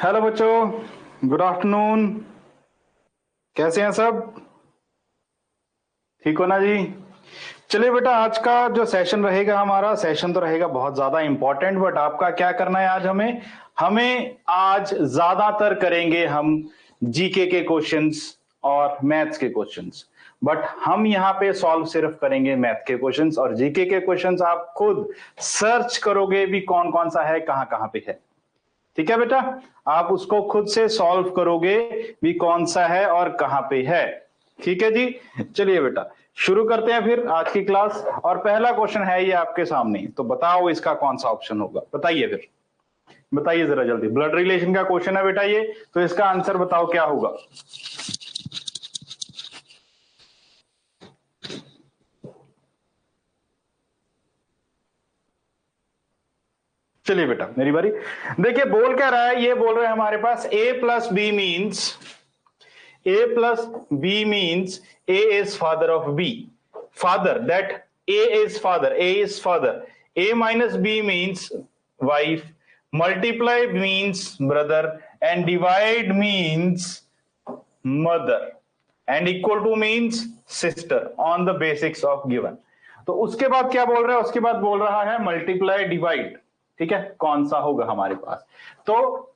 Hello बच्चों, good afternoon. कैसे हैं सब? ठीक हो ना जी? चलिए बेटा, आज का जो सेशन रहेगा, हमारा सेशन तो रहेगा बहुत ज्यादा इंपॉर्टेंट, बट आपका क्या करना है आज? हमें हमें आज ज्यादातर करेंगे हम जीके के क्वेश्चंस और मैथ्स के क्वेश्चंस। बट हम यहाँ पे सॉल्व सिर्फ करेंगे मैथ के क्वेश्चंस, और जीके के क्वेश्चंस आप खुद सर्च करोगे भी कौन कौन सा है, कहाँ कहाँ पे है। ठीक है बेटा, आप उसको खुद से सॉल्व करोगे भी कौन सा है और कहां पे है। ठीक है जी, चलिए बेटा शुरू करते हैं फिर आज की क्लास। और पहला क्वेश्चन है ये आपके सामने, तो बताओ इसका कौन सा ऑप्शन होगा? बताइए फिर, बताइए जरा जल्दी। ब्लड रिलेशन का क्वेश्चन है बेटा ये, तो इसका आंसर बताओ क्या होगा। चलिए बेटा मेरी बारी। देखिए बोल क्या रहा है, ये बोल रहे हैं हमारे पास a plus B means A is father of B. Father, that A is father, A is father. A minus B means wife, multiply means brother, and divide means mother, and equal to means sister on the basics of given. तो उसके बाद क्या बोल रहा है? उसके बाद बोल रहा है मल्टीप्लाई डिवाइड। ठीक है, कौन सा होगा हमारे पास? तो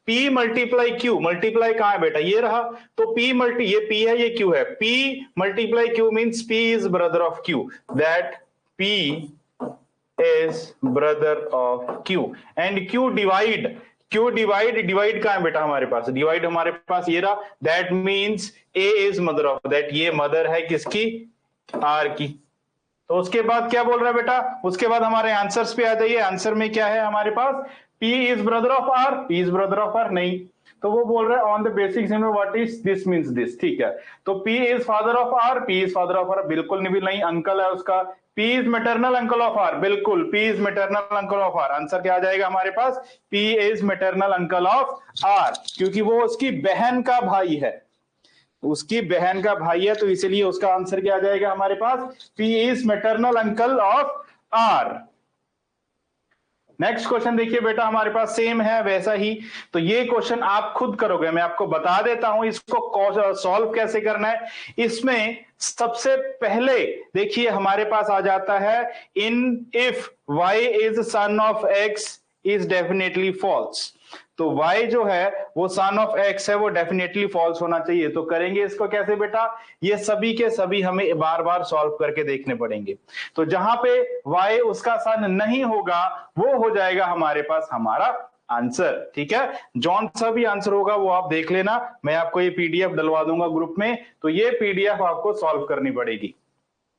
P मल्टीप्लाई Q, मल्टीप्लाई कहां है बेटा? ये रहा। तो P मल्टी, ये P है ये Q है, P multiply Q means P is brother of Q, that P is brother of Q, and Q divide, divide कहां है बेटा हमारे पास? डिवाइड हमारे पास ये रहा, that means A is mother of, that ये मदर है किसकी? R की। तो उसके बाद क्या बोल रहा है बेटा? उसके बाद हमारे आंसर्स पे आ जाइए। आंसर में क्या है हमारे पास? P is brother of R, P is brother of R नहीं, तो वो बोल रहा है on the basics what is this means this. ठीक है, तो P is father of R, P is father of R बिल्कुल नहीं, अंकल है उसका। P is maternal uncle of R, बिल्कुल P is maternal uncle of R। Answer क्या आ जाएगा हमारे पास? P is maternal uncle of R, क्योंकि वो उसकी बहन का भाई है, उसकी बहन का भाई है, तो इसलिए उसका आंसर क्या आ जाएगा हमारे पास? P is maternal uncle of R। Next question देखिए बेटा, हमारे पास सेम है वैसा ही। तो ये क्वेश्चन आप खुद करोगे, मैं आपको बता देता हूं इसको सॉल्व कैसे करना है। इसमें सबसे पहले देखिए हमारे पास आ जाता है in if y is son of x is definitely false. तो y जो है वो सन ऑफ x है, वो डेफिनेटली फॉल्स होना चाहिए। तो करेंगे इसको कैसे बेटा? ये सभी के सभी हमें बार बार सॉल्व करके देखने पड़ेंगे। तो जहां पे y उसका सन नहीं होगा वो हो जाएगा हमारे पास हमारा आंसर। ठीक है, जौन सा भी आंसर होगा वो आप देख लेना, मैं आपको ये पीडीएफ डलवा दूंगा ग्रुप में, तो ये पीडीएफ आपको सॉल्व करनी पड़ेगी।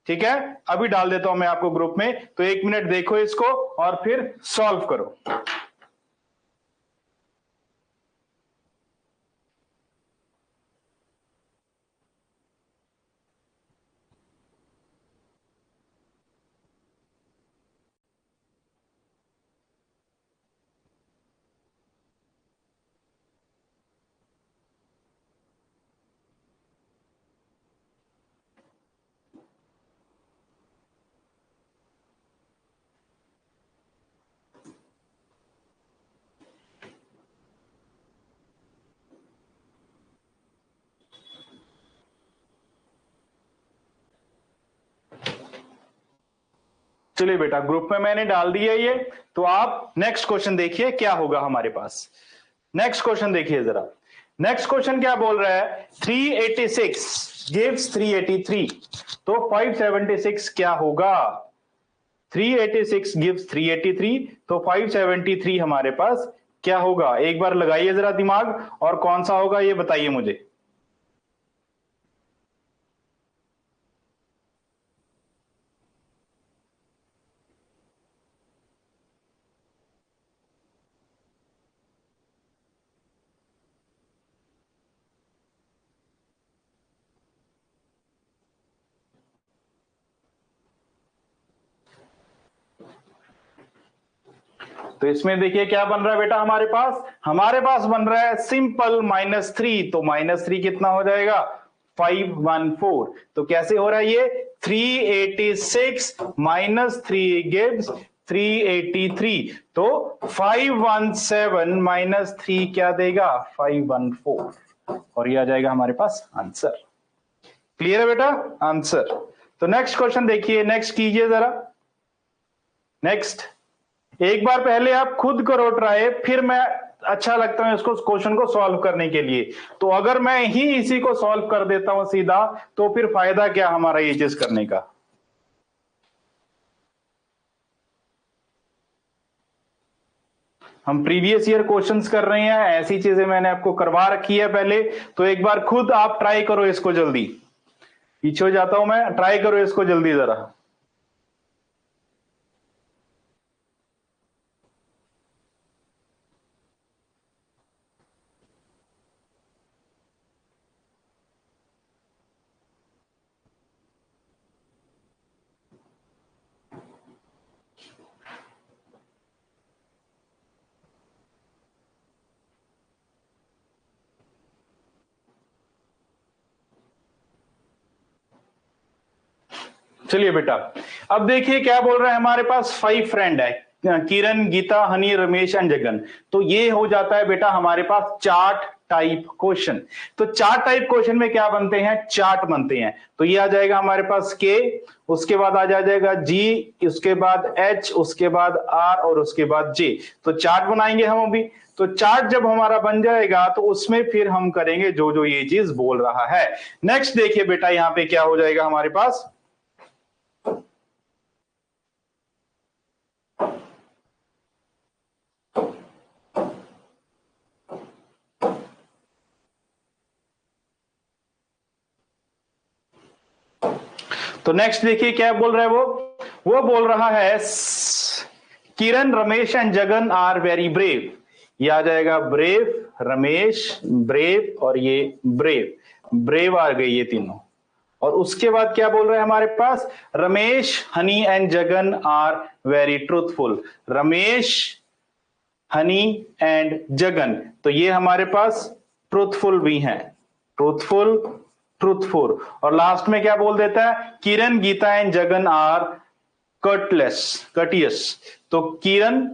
ठीक है, अभी डाल देता हूं मैं आपको ग्रुप में, तो 1 मिनट देखो इसको और फिर सॉल्व करो। चलिए बेटा, ग्रुप में मैंने डाल दिया ये, तो आप नेक्स्ट क्वेश्चन देखिए क्या होगा हमारे पास। नेक्स्ट क्वेश्चन देखिए जरा। नेक्स्ट क्वेश्चन क्या बोल रहा है? 386 गिव्स 383, तो 576 क्या होगा? 386 गिव्स 383, तो 573 हमारे पास क्या होगा? एक बार लगाइए जरा दिमाग, और कौन सा होगा ये बताइए मुझे। तो इसमें देखिए क्या बन रहा है बेटा हमारे पास बन रहा है सिंपल -3, तो -3 कितना हो जाएगा 514। तो कैसे हो रहा है ये 386 -3 गिव्स 383, तो 517 -3 क्या देगा 514, और ये आ जाएगा हमारे पास आंसर। क्लियर है बेटा आंसर। तो नेक्स्ट क्वेश्चन देखिए, नेक्स्ट कीजिए जरा। नेक्स्ट एक बार पहले आप खुद करो ट्राई, फिर मैं अच्छा लगता है इसको क्वेश्चन को सॉल्व करने के लिए। तो अगर मैं ही इसी को सॉल्व कर देता हूं सीधा, तो फिर फायदा क्या हमारा ये चीज करने का। हम प्रीवियस ईयर क्वेश्चंस कर रहे हैं, ऐसी चीजें मैंने आपको करवा रखी है पहले। तो एक बार खुद आप ट्राई करो इसको, जल्दी पीछे हो जाता हूं मैं, ट्राई करो इसको जल्दी जरा। चलिए बेटा, अब देखिए क्या बोल रहा है हमारे पास 5 फ्रेंड है, किरण, गीता, हनी, रमेश एंड जगन। तो ये हो जाता है बेटा हमारे पास चार्ट टाइप क्वेश्चन। तो चार्ट टाइप क्वेश्चन में क्या बनते हैं, चार्ट बनते हैं। तो ये आ जाएगा हमारे पास के, उसके बाद आ जाएगा जी, उसके बाद एच, उसके बाद आर और उसके बाद जे। तो चार्ट बनाएंगे हम अभी। तो चार्ट जब हमारा बन जाएगा तो उसमें फिर हम करेंगे जो जो ये चीज बोल रहा है। नेक्स्ट देखिए बेटा यहां पे क्या हो जाएगा हमारे पास। तो नेक्स्ट देखिए क्या बोल रहा है वो बोल रहा है Kiran, Ramesh and Jagan are very brave. ये आ जाएगा ब्रेव, रमेश ब्रेव और ये ब्रेव, ब्रेव आ गई ये तीनों। और उसके बाद क्या बोल रहे हैं हमारे पास, Ramesh, Honey and Jagan are very truthful. Ramesh, Honey and Jagan, तो ये हमारे पास ट्रूथफुल भी हैं, ट्रूथफुल, ट्रूथफुल। और लास्ट में क्या बोल देता है, किरण, गीता एंड जगन आर कर्टलेस, कर्टियस। तो किरण,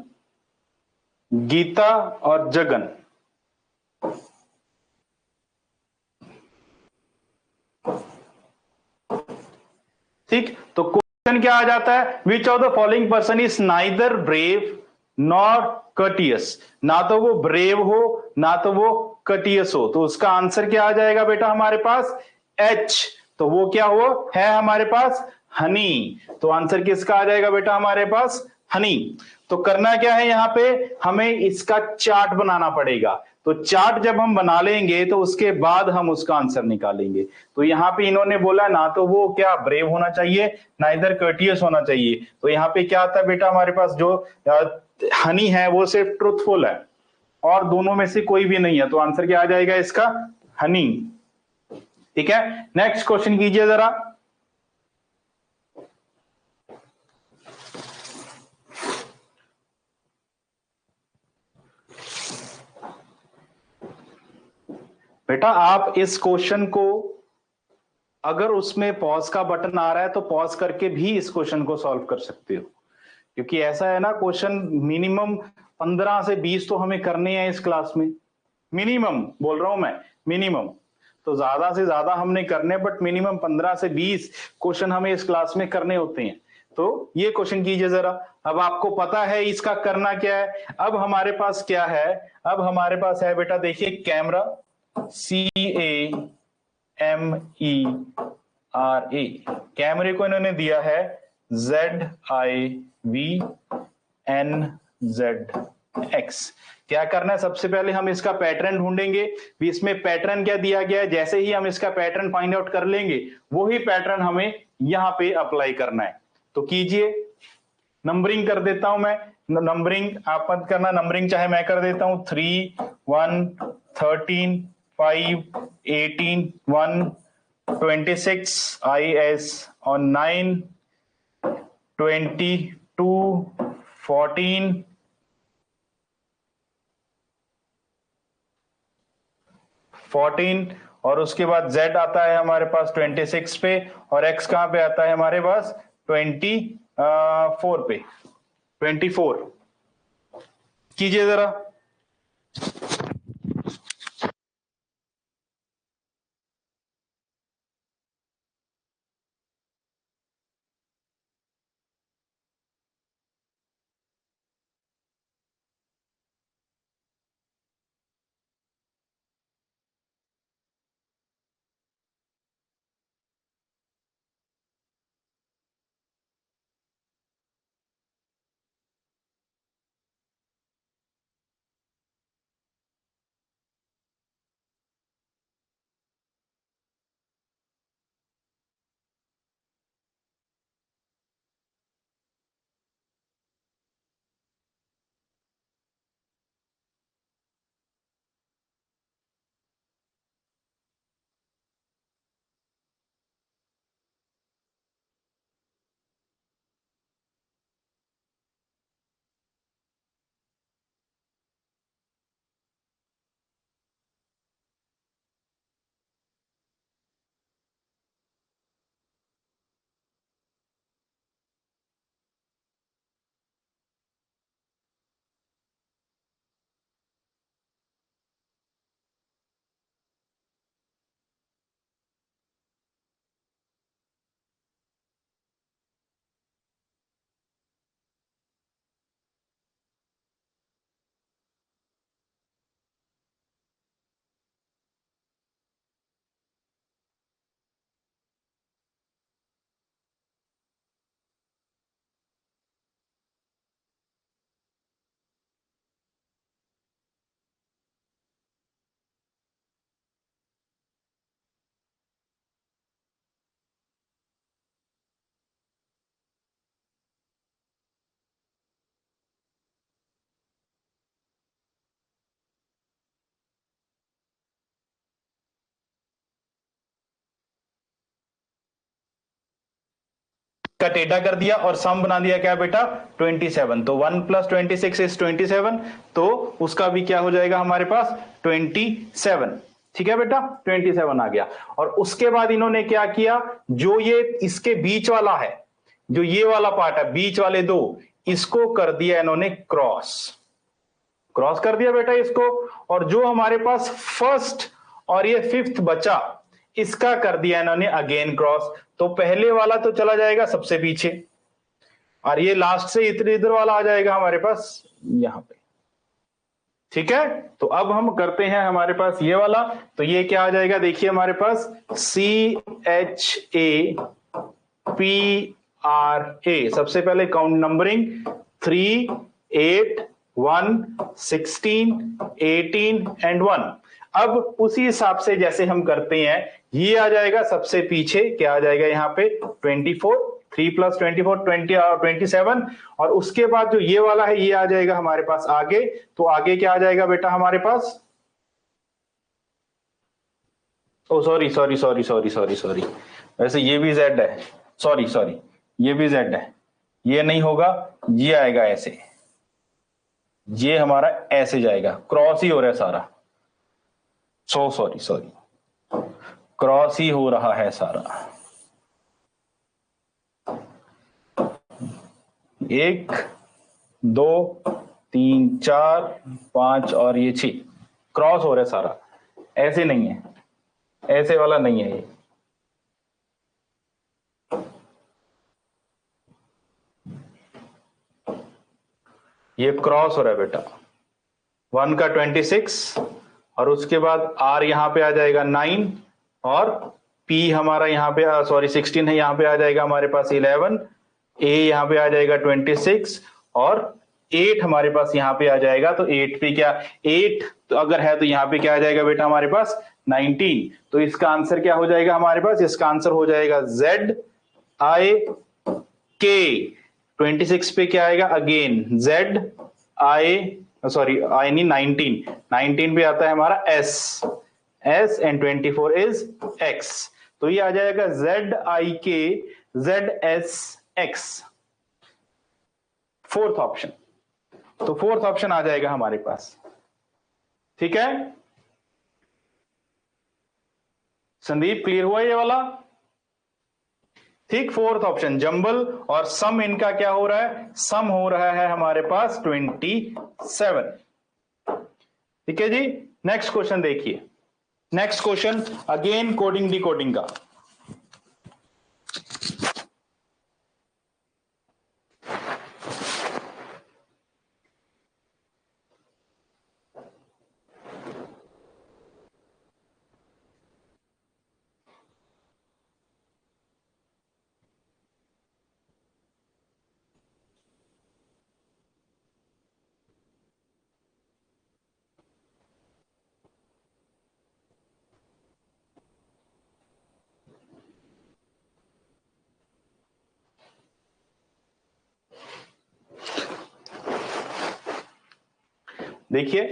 गीता और जगन, ठीक। तो क्वेश्चन क्या आ जाता है, which of the following person is neither brave nor courteous. ना तो वो ब्रेव हो ना तो वो कर्टियस हो। तो उसका आंसर क्या आ जाएगा बेटा हमारे पास, एच। तो वो क्या हो है हमारे पास, हनी। तो आंसर किसका आ जाएगा बेटा हमारे पास, हनी। तो करना क्या है, यहां पे हमें इसका चार्ट बनाना पड़ेगा। तो चार्ट जब हम बना लेंगे तो उसके बाद हम उसका आंसर निकालेंगे। तो यहाँ पे इन्होंने बोला ना तो वो क्या ब्रेव होना चाहिए ना इधर कर्टियस होना चाहिए। तो यहाँ पे क्या आता है बेटा हमारे पास, जो हनी है वो सिर्फ ट्रूथफुल है और दोनों में से कोई भी नहीं है। तो आंसर क्या आ जाएगा इसका, हनी। ठीक है, नेक्स्ट क्वेश्चन कीजिए जरा। बेटा आप इस क्वेश्चन को, अगर उसमें पॉज का बटन आ रहा है तो पॉज करके भी इस क्वेश्चन को सॉल्व कर सकते हो, क्योंकि ऐसा है ना, क्वेश्चन मिनिमम 15 से 20 तो हमें करने हैं इस क्लास में। मिनिमम बोल रहा हूं मैं, मिनिमम। तो ज्यादा से ज्यादा हमने करने, बट मिनिमम 15 से 20 क्वेश्चन हमें इस क्लास में करने होते हैं। तो ये क्वेश्चन कीजिए जरा। अब आपको पता है इसका करना क्या है। अब हमारे पास क्या है, अब हमारे पास है बेटा देखिए कैमरा, CAMERA। कैमरे को इन्होंने दिया है ZIVNZX। क्या करना है, सबसे पहले हम इसका पैटर्न ढूंढेंगे। भी इसमें पैटर्न क्या दिया गया है, जैसे ही हम इसका पैटर्न फाइंड आउट कर लेंगे वही पैटर्न हमें यहां पे अप्लाई करना है। तो कीजिए, नंबरिंग कर देता हूं मैं। नंबरिंग आप मत करना, नंबरिंग चाहे मैं कर देता हूं, 3 1 13 5 18 1 26 IS on 9 22 14 14, और उसके बाद z आता है हमारे पास 26 पे, और x कहां पे आता है हमारे पास 24 पे। 24 कीजिए जरा। का टेढ़ा कर दिया और सम बना दिया क्या बेटा 27, तो 1 + 26 इज 27, तो उसका भी क्या हो जाएगा हमारे पास 27। ठीक है बेटा, 27 आ गया। और उसके बाद इन्होंने क्या किया, जो ये इसके बीच वाला है, जो ये वाला पार्ट है, बीच वाले दो, इसको कर दिया इन्होंने क्रॉस। क्रॉस कर दिया बेटा इसको। और जो हमारे पास फर्स्ट और ये फिफ्थ बचा, इसका कर दिया इन्होंने अगेन क्रॉस। तो पहले वाला तो चला जाएगा सबसे पीछे, और ये लास्ट से इधर वाला आ जाएगा हमारे पास यहां पे। ठीक है, तो अब हम करते हैं हमारे पास ये वाला। तो ये क्या आ जाएगा, देखिए हमारे पास CHAPRA। सबसे पहले काउंट नंबरिंग 3, 8, 1, 16, 18 एंड 1। अब उसी हिसाब से जैसे हम करते हैं, ये आ जाएगा सबसे पीछे, क्या आ जाएगा यहाँ पे 24, 3 + 24 20 और 27, और उसके बाद जो ये वाला है ये आ जाएगा हमारे पास आगे। तो आगे क्या आ जाएगा बेटा हमारे पास, oh sorry sorry sorry sorry sorry sorry, वैसे ये भी z है, सॉरी सॉरी, ये भी z है, ये नहीं होगा, ये आएगा ऐसे, ये हमारा ऐसे जाएगा, क्रॉस ही हो रहा है सारा, सो सॉरी सॉरी, क्रॉस ही हो रहा है सारा। 1, 2, 3, 4, 5 और ये 6, क्रॉस हो रहा है सारा, ऐसे नहीं है, ऐसे वाला नहीं है ये क्रॉस हो रहा है बेटा। 1 का 26, और उसके बाद R यहां पे आ जाएगा 9, और P हमारा यहाँ पे सॉरी 16 है, यहाँ पे आ जाएगा हमारे पास 11, A यहाँ पे आ जाएगा 26, और 8 हमारे पास यहाँ पे आ जाएगा। तो 8 पे क्या, 8 तो अगर है तो यहाँ पे क्या आ जाएगा बेटा हमारे पास 19। तो इसका आंसर क्या हो जाएगा हमारे पास, इसका आंसर हो जाएगा ZIK। 26 पे क्या आएगा अगेन ZI, सॉरी आई नहीं 19, 19 पे आता है हमारा S एंड 24 इज X। तो ये आ जाएगा ZIK ZSX, फोर्थ ऑप्शन। तो फोर्थ ऑप्शन आ जाएगा हमारे पास। ठीक है, संदीप क्लियर हुआ ये वाला? ठीक, फोर्थ ऑप्शन जंबल, और सम इनका क्या हो रहा है, सम हो रहा है हमारे पास 27। ठीक है जी। नेक्स्ट क्वेश्चन देखिए, next question again coding decoding का। देखिए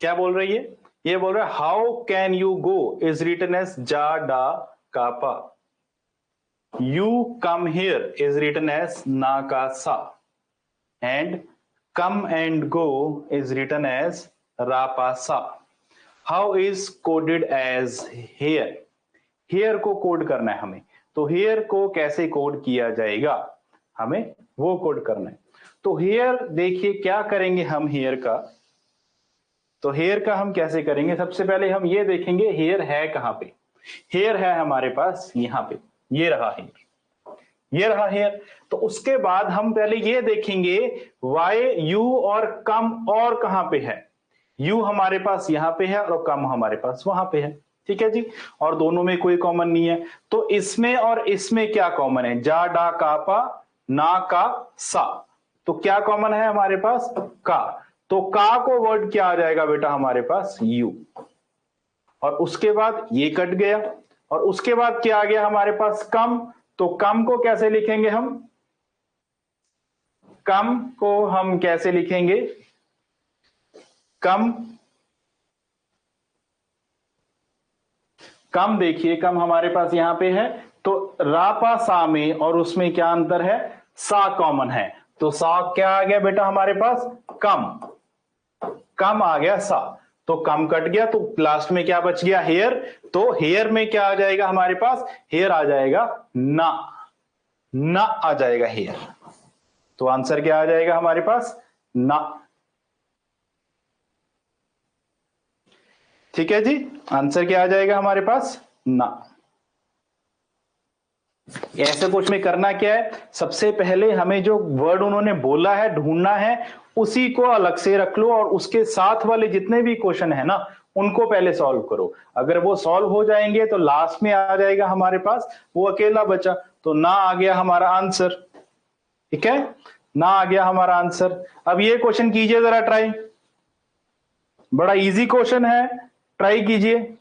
क्या बोल रही है, ये बोल रहा है how can you go is written as जा डा कापा, you come here is written as ना का सा, and come and go is written as रापा सा। How is coded as here, here को कोड करना है हमें, तो हेयर को कैसे कोड किया जाएगा, हमें वो कोड करना है। तो हेयर देखिए क्या करेंगे हम हेयर का, तो हेयर का हम कैसे करेंगे, सबसे पहले हम ये देखेंगे हेयर है कहां पे। हेयर है हमारे पास यहां पे, ये रहा हेयर, ये रहा हेयर। तो उसके बाद हम पहले ये देखेंगे वाई यू और कम और कहां पे है, यू हमारे पास यहां पे है और कम हमारे पास वहां पे है। ठीक है जी, और दोनों में कोई कॉमन नहीं है, तो इसमें और इसमें क्या कॉमन है, जा डा कापा ना का सा, तो क्या कॉमन है हमारे पास, का, तो का को वर्ड क्या आ जाएगा बेटा हमारे पास, यू, और उसके बाद ये कट गया, और उसके बाद क्या आ गया हमारे पास, कम, तो कम को कैसे लिखेंगे हम, कम को हम कैसे लिखेंगे, कम, कम देखिए कम हमारे पास यहां पे है, तो रापा सा में और उसमें क्या अंतर है, सा कॉमन है, तो सा क्या आ गया बेटा हमारे पास, कम, कम आ गया सा, तो कम कट गया, तो लास्ट में क्या बच गया, हेयर, तो हेयर में क्या आ जाएगा हमारे पास, हेयर आ जाएगा ना, ना आ जाएगा हेयर, तो आंसर क्या आ जाएगा हमारे पास, ना। ठीक है जी, आंसर क्या आ जाएगा हमारे पास, ना। ऐसे कुछ में करना क्या है, सबसे पहले हमें जो वर्ड उन्होंने बोला है ढूंढना है, उसी को अलग से रख लो, और उसके साथ वाले जितने भी क्वेश्चन है ना उनको पहले सॉल्व करो। अगर वो सॉल्व हो जाएंगे तो लास्ट में आ जाएगा हमारे पास वो अकेला बचा, तो ना आ गया हमारा आंसर। ठीक है, ना आ गया हमारा आंसर। अब ये क्वेश्चन कीजिए जरा ट्राई, बड़ा इजी क्वेश्चन है, ट्राई कीजिए।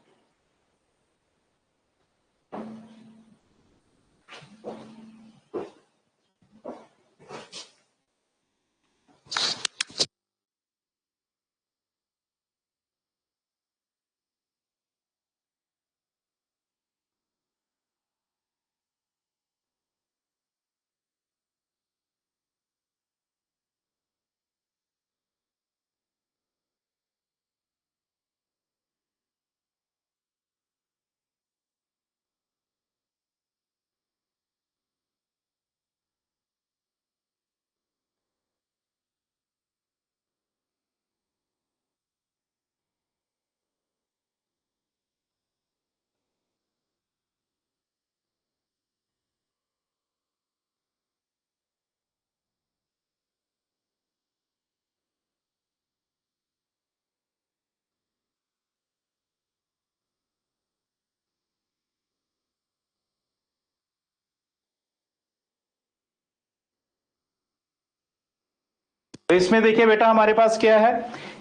तो इसमें देखिए बेटा हमारे पास क्या है,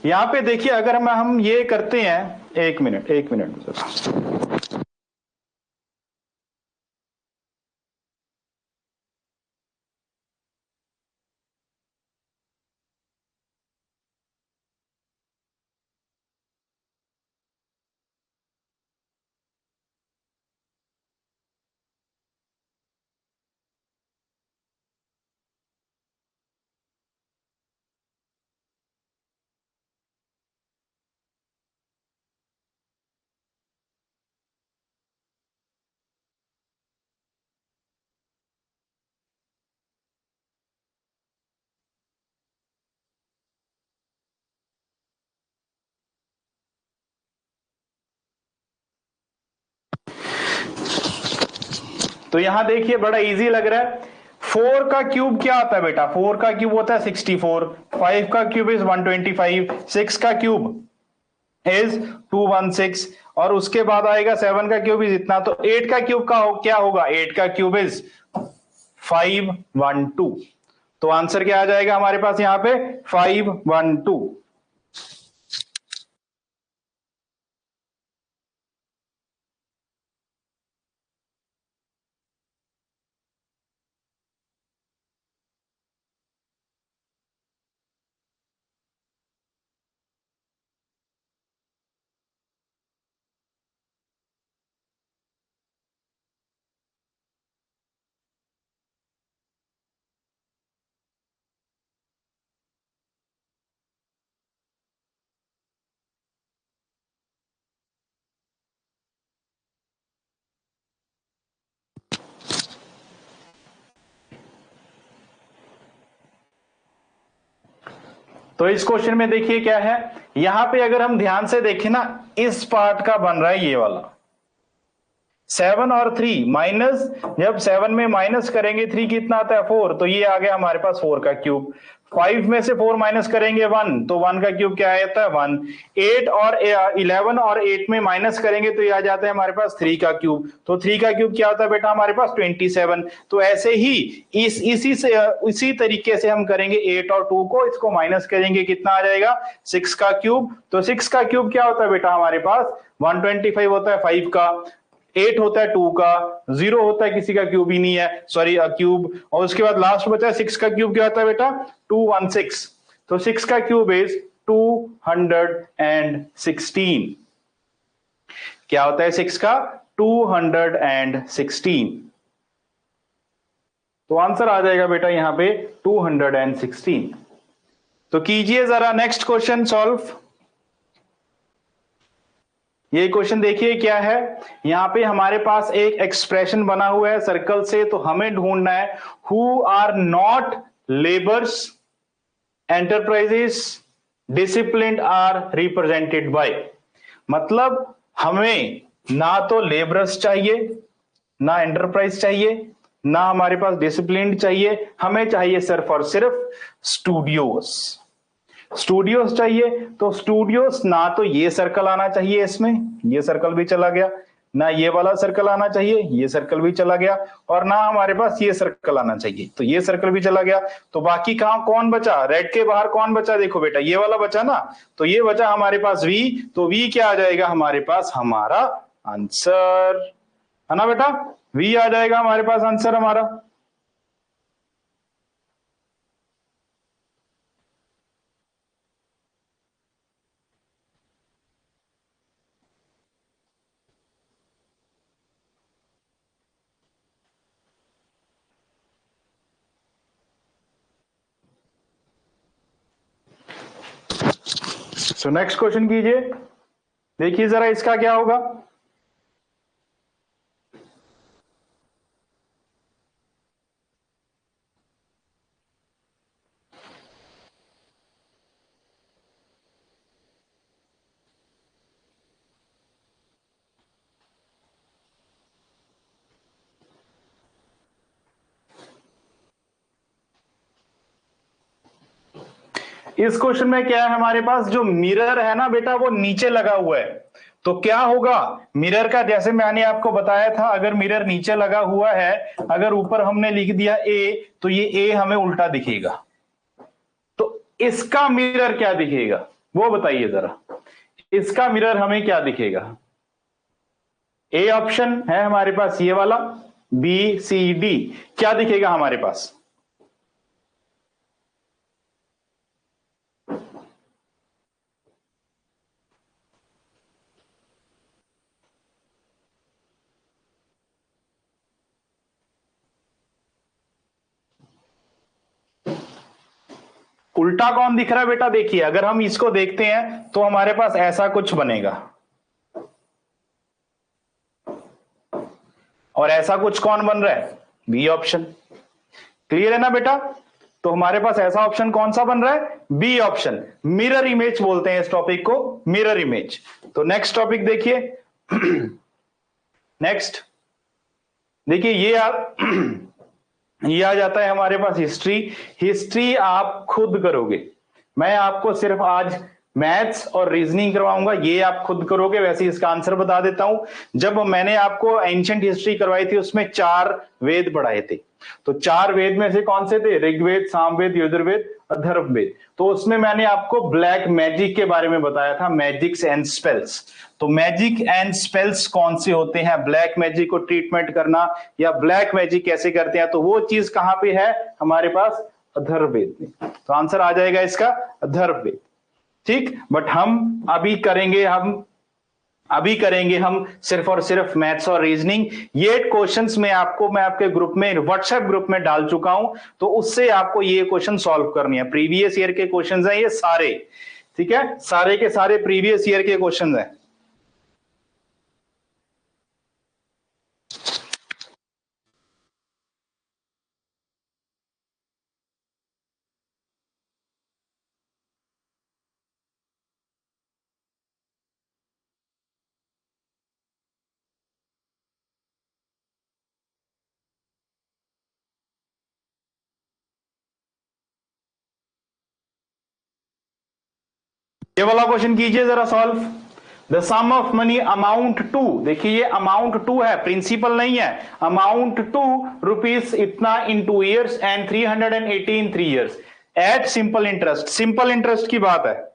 यहां पे देखिए अगर हम ये करते हैं, एक मिनट एक मिनट, तो यहां देखिए बड़ा इजी लग रहा है। 4 का क्यूब क्या होता है बेटा? 4 का क्यूब होता है 64, 5 का क्यूब इज 125, 6 का क्यूब इज 216, और उसके बाद आएगा 7 का क्यूब इज इतना, तो 8 का क्यूब का क्या होगा? 8 का क्यूब इज 512। तो आंसर क्या आ जाएगा हमारे पास यहां पे? 512। तो इस क्वेश्चन में देखिए क्या है, यहां पे अगर हम ध्यान से देखें ना, इस पार्ट का बन रहा है ये वाला 7 और 3 माइनस, जब 7 में माइनस करेंगे 3 कितना आता है? 4, तो ये आ गया हमारे पास 4 का क्यूब। 5 में से 4 माइनस करेंगे 1, तो 1 का क्यूब क्या आता है? 1। 8 और 11 और 8 में माइनस करेंगे तो ये आ जाता है हमारे पास 3 का क्यूब। तो 3 का क्यूब क्या होता है बेटा हमारे पास? 27। तो ऐसे ही इसी तरीके से हम करेंगे 8 और 2 को, इसको माइनस करेंगे, कितना आ जाएगा? 6 का क्यूब। तो 6 का क्यूब क्या होता है बेटा हमारे पास? 125 होता है 5 का, 8 होता है 2 का, 0 होता है किसी का क्यूब ही नहीं है, सॉरी क्यूब, और उसके बाद लास्ट बचा है 6 का क्यूब। क्या होता है बेटा? 216। तो 6 का क्यूब इज 216। क्या होता है 6 का? 216। तो आंसर आ जाएगा बेटा यहां पे 216। तो कीजिए जरा नेक्स्ट क्वेश्चन सॉल्व। ये क्वेश्चन देखिए क्या है, यहां पे हमारे पास एक एक्सप्रेशन बना हुआ है सर्कल से, तो हमें ढूंढना है who are not labours enterprises disciplined are represented by. मतलब हमें ना तो लेबरर्स चाहिए, ना एंटरप्राइज चाहिए, ना हमारे पास डिसिप्लिन चाहिए, हमें चाहिए सिर्फ और सिर्फ स्टूडियोज। स्टूडियोज चाहिए, तो स्टूडियोज ना तो ये सर्कल आना चाहिए, इसमें ये सर्कल भी चला गया, ना ये वाला सर्कल आना चाहिए, ये सर्कल भी चला गया, और ना हमारे पास ये सर्कल आना चाहिए, तो ये सर्कल भी चला गया। तो बाकी कहां कौन बचा? रेड के बाहर कौन बचा? देखो बेटा ये वाला बचा ना, तो ये बचा हमारे पास वी। तो वी क्या आ जाएगा हमारे पास? हमारा आंसर, है ना बेटा? वी आ जाएगा हमारे पास आंसर हमारा। सो नेक्स्ट क्वेश्चन कीजिए, देखिए जरा इसका क्या होगा। इस क्वेश्चन में क्या है हमारे पास? जो मिरर है ना बेटा वो नीचे लगा हुआ है, तो क्या होगा मिरर का? जैसे मैंने आपको बताया था, अगर मिरर नीचे लगा हुआ है, अगर ऊपर हमने लिख दिया ए, तो ये ए हमें उल्टा दिखेगा। तो इसका मिरर क्या दिखेगा वो बताइए जरा, इसका मिरर हमें क्या दिखेगा? ए ऑप्शन है हमारे पास ये वाला, बी सी डी, क्या दिखेगा हमारे पास? उल्टा कौन दिख रहा है बेटा? देखिए अगर हम इसको देखते हैं तो हमारे पास ऐसा कुछ बनेगा, और ऐसा कुछ कौन बन रहा है? B option. क्लियर है ना बेटा? तो हमारे पास ऐसा ऑप्शन कौन सा बन रहा है? B option. मिरर इमेज बोलते हैं इस टॉपिक को, मिरर इमेज। तो नेक्स्ट टॉपिक देखिए नेक्स्ट देखिए ये आ जाता है हमारे पास हिस्ट्री। हिस्ट्री आप खुद करोगे, मैं आपको सिर्फ आज मैथ्स और रीजनिंग करवाऊंगा, ये आप खुद करोगे। वैसे इसका आंसर बता देता हूं। जब मैंने आपको एंशिएंट हिस्ट्री करवाई थी उसमें 4 वेद पढ़ाए थे, तो 4 वेद में से कौन से थे? ऋग्वेद, सामवेद, यजुर्वेद, अथर्ववेद। तो उसमें मैंने आपको ब्लैक मैजिक के बारे में बताया था, मैजिक्स एंड स्पेल्स। तो मैजिक एंड स्पेल्स कौन से होते हैं, ब्लैक मैजिक को ट्रीटमेंट करना या ब्लैक मैजिक कैसे करते हैं, तो वो चीज कहां पे है हमारे पास? अथर्ववेद में। तो आंसर आ जाएगा इसका अथर्ववेद। ठीक, बट हम अभी करेंगे हम सिर्फ और सिर्फ मैथ्स और रीजनिंग। ये क्वेश्चंस मैं आपके ग्रुप में, व्हाट्सएप ग्रुप में डाल चुका हूं, तो उससे आपको ये क्वेश्चन सॉल्व करनी है। प्रीवियस ईयर के क्वेश्चंस हैं ये सारे, ठीक है, सारे के सारे प्रीवियस ईयर के क्वेश्चंस हैं। ये वाला क्वेश्चन कीजिए जरा solve. The sum of money amount to, देखिए ये अमाउंट टू है, प्रिंसिपल नहीं है। अमाउंट टू रुपीज इतना in 2 years and 380 in 3 years at simple interest. Simple interest की बात है।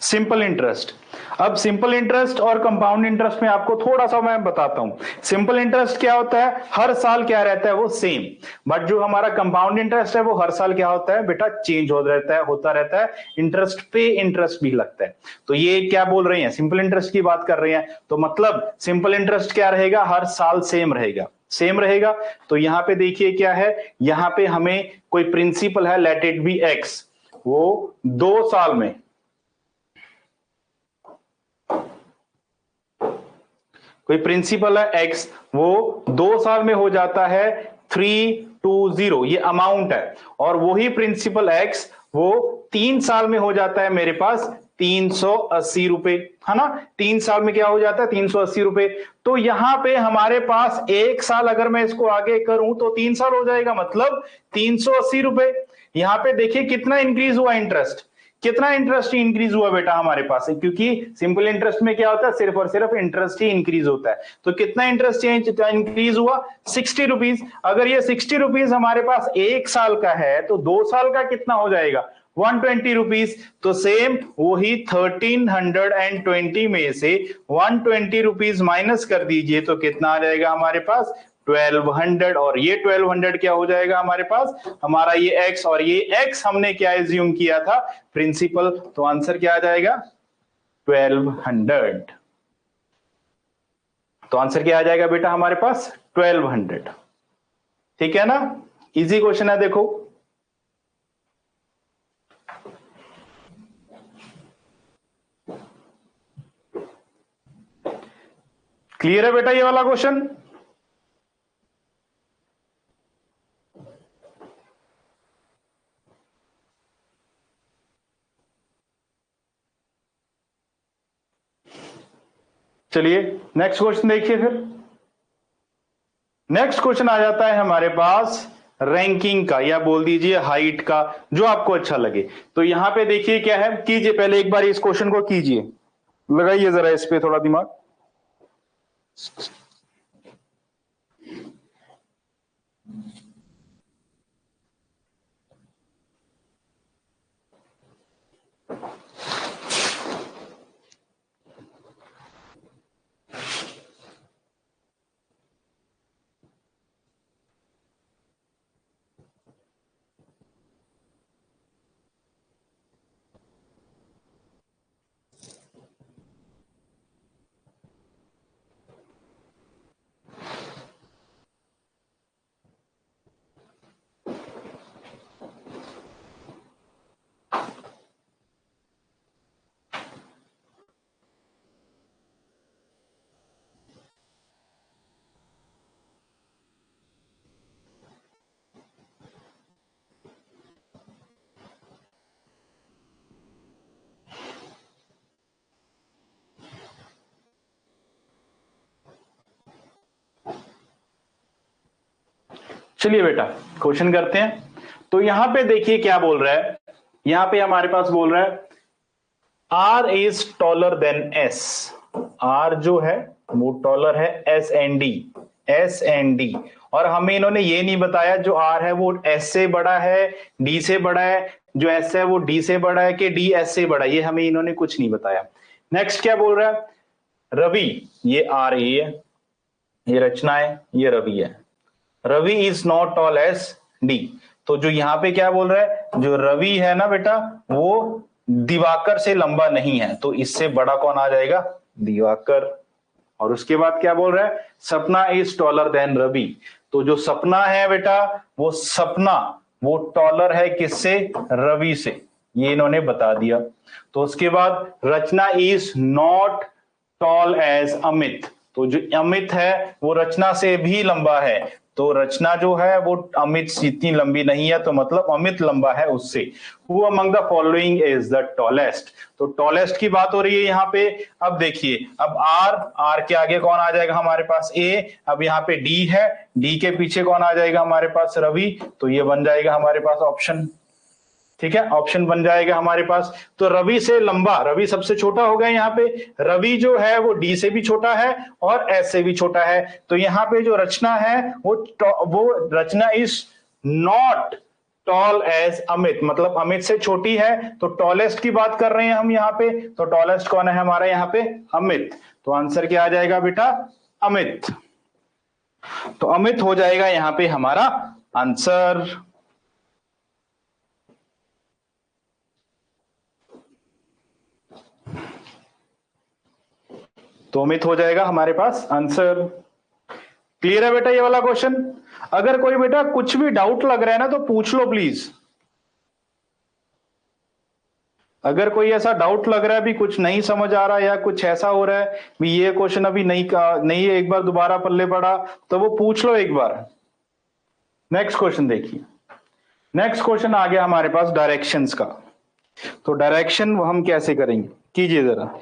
Simple interest. अब सिंपल इंटरेस्ट और कंपाउंड इंटरेस्ट में आपको थोड़ा सा मैं बताता हूं। सिंपल इंटरेस्ट क्या होता है? हर साल क्या रहता है? वो सेम। बट जो हमारा कंपाउंड इंटरेस्ट है वो हर साल क्या होता है बेटा? चेंज होता रहता है। इंटरेस्ट पे इंटरेस्ट भी लगता है। तो ये क्या बोल रहे हैं? सिंपल इंटरेस्ट की बात कर रहे हैं, तो मतलब सिंपल इंटरेस्ट क्या रहेगा? हर साल सेम रहेगा, सेम रहेगा। तो यहां पे देखिए क्या है, यहां पे हमें कोई प्रिंसिपल है, लेट इट बी एक्स, वो 2 साल में, कोई प्रिंसिपल है एक्स, वो 2 साल में हो जाता है 320, ये अमाउंट है। और वही प्रिंसिपल एक्स वो 3 साल में हो जाता है मेरे पास 380 रुपए, है ना? 3 साल में क्या हो जाता है? 380 रुपए। तो यहां पे हमारे पास 1 साल, अगर मैं इसको आगे करूं तो 3 साल हो जाएगा, मतलब 380 रुपए। यहां पे देखिए कितना इंक्रीज हुआ इंटरेस्ट, कितना इंटरेस्ट इंक्रीज हुआ बेटा हमारे पास है, क्योंकि सिंपल इंटरेस्ट में क्या होता है? सिर्फ और सिर्फ इंटरेस्ट ही इंक्रीज होता है। तो कितना इंटरेस्ट इंक्रीज हुआ? 60 रुपीज। अगर ये 60 रुपीज हमारे पास 1 साल का है, तो 2 साल का कितना हो जाएगा? 120 रुपीज। तो सेम वही 1320 में से 120 रुपीज माइनस कर दीजिए, तो कितना आ जाएगा हमारे पास? 1200। और ये 1200 क्या हो जाएगा हमारे पास? हमारा ये x, और ये x हमने क्या एज्यूम किया था? प्रिंसिपल। तो आंसर क्या आ जाएगा? 1200। तो आंसर क्या आ जाएगा बेटा हमारे पास? 1200। ठीक है ना? इजी क्वेश्चन है, देखो। क्लियर है बेटा ये वाला क्वेश्चन? चलिए नेक्स्ट क्वेश्चन देखिए फिर। नेक्स्ट क्वेश्चन आ जाता है हमारे पास रैंकिंग का, या बोल दीजिए हाइट का, जो आपको अच्छा लगे। तो यहां पे देखिए क्या है, कीजिए पहले एक बार इस क्वेश्चन को कीजिए, लगाइए जरा इस पे थोड़ा दिमाग। चलिए बेटा क्वेश्चन करते हैं। तो यहां पे देखिए क्या बोल रहा है, यहां पे हमारे पास बोल रहा है R is taller than S. R जो है वो टॉलर है S and D, S and D. और हमें इन्होंने ये नहीं बताया जो आर है वो एस से बड़ा है, डी से बड़ा है, जो एस है वो डी से बड़ा है कि डी एस से बड़ा है, ये हमें इन्होंने कुछ नहीं बताया। नेक्स्ट क्या बोल रहा है, रवि, ये आर ए है, ये रचना है, ये रवि है। Ravi is not tall as D. तो जो यहां पे क्या बोल रहा है, जो रवि है ना बेटा वो दिवाकर से लंबा नहीं है, तो इससे बड़ा कौन आ जाएगा, दिवाकर। और उसके बाद क्या बोल रहा है, सपना इज टॉलर देन रवि। तो जो सपना है बेटा वो सपना वो टॉलर है किससे, रवि से, ये इन्होंने बता दिया। तो उसके बाद Rachna is not tall as Amit. तो जो अमित है वो रचना से भी लंबा है, तो रचना जो है वो अमित से इतनी लंबी नहीं है, तो मतलब अमित लंबा है उससे। Who among the following is the tallest. तो टॉलेस्ट की बात हो रही है यहाँ पे। अब देखिए, अब आर के आगे कौन आ जाएगा हमारे पास, ए। अब यहाँ पे डी है, डी के पीछे कौन आ जाएगा हमारे पास, रवि। तो ये बन जाएगा हमारे पास ऑप्शन, ठीक है, ऑप्शन बन जाएगा हमारे पास। तो रवि से लंबा, रवि सबसे छोटा हो गया यहाँ पे। रवि जो है वो डी से भी छोटा है और एस से भी छोटा है। तो यहाँ पे जो रचना है वो Rachna is not tall as Amit, मतलब अमित से छोटी है। तो टॉलेस्ट की बात कर रहे हैं हम यहाँ पे, तो टॉलेस्ट कौन है हमारा यहाँ पे, अमित। तो आंसर क्या आ जाएगा बेटा, अमित। तो अमित हो जाएगा यहाँ पे हमारा आंसर। तो अमित हो जाएगा हमारे पास आंसर। क्लियर है बेटा ये वाला क्वेश्चन। अगर कोई बेटा कुछ भी डाउट लग रहा है ना तो पूछ लो प्लीज। अगर कोई ऐसा डाउट लग रहा है भी कुछ नहीं समझ आ रहा है या कुछ ऐसा हो रहा है भी ये क्वेश्चन अभी नहीं है, एक बार दोबारा पल्ले पड़ा, तो वो पूछ लो एक बार। नेक्स्ट क्वेश्चन देखिए, नेक्स्ट क्वेश्चन आ गया हमारे पास डायरेक्शंस का। तो डायरेक्शन हम कैसे करेंगे, कीजिए जरा।